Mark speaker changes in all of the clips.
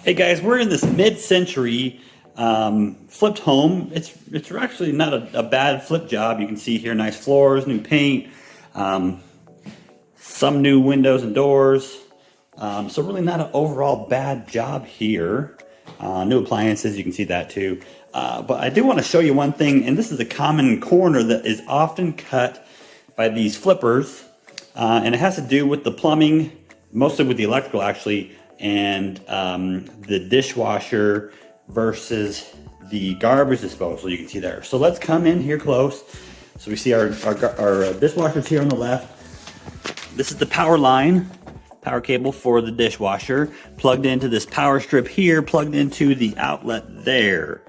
Speaker 1: Hey guys, we're in this mid-century flipped home. It's actually not a bad flip job. You can see here nice floors, new paint, some new windows and doors. So really not an overall bad job here. New appliances, you can see that too. But I do want to show you one thing, and this is a common corner that is often cut by these flippers. And it has to do with the plumbing, mostly with the electrical actually, and the dishwasher versus the garbage disposal. You can see there. So let's come in here close. So we see our dishwasher's here on the left. This is the power line, power cable for the dishwasher, plugged into this power strip here, plugged into the outlet there.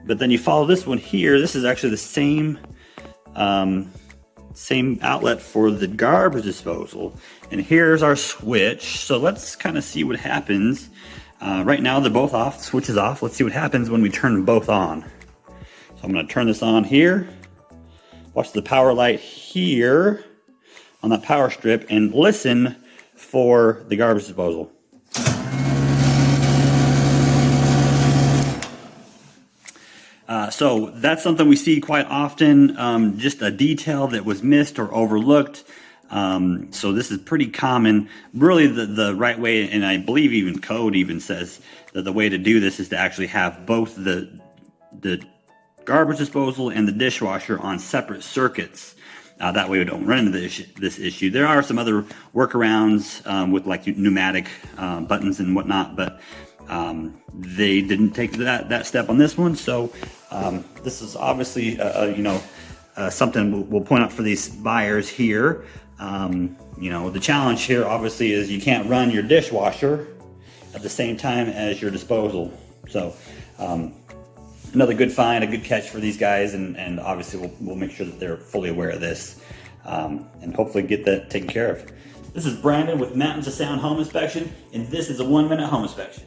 Speaker 1: But then you follow this one here. This is actually the same outlet for the garbage disposal. And here's our switch. So let's kind of see what happens. Right now they're both off, the switch is off. Let's see what happens when we turn them both on. So I'm gonna turn this on here. Watch the power light here on that power strip and listen for the garbage disposal. So that's something we see quite often, just a detail that was missed or overlooked. So this is pretty common. Really the right way, and I believe even code even says that the way to do this is to actually have both the garbage disposal and the dishwasher on separate circuits. That way we don't run into this issue. There are some other workarounds with like pneumatic buttons and whatnot, but they didn't take that step on this one. So this is obviously something we'll point out for these buyers here. The challenge here obviously is you can't run your dishwasher at the same time as your disposal. So another good find, a good catch for these guys, and obviously we'll make sure that they're fully aware of this and hopefully get that taken care of. This is Brandon with Mountains of Sound Home Inspection, and this is a 1-minute home inspection.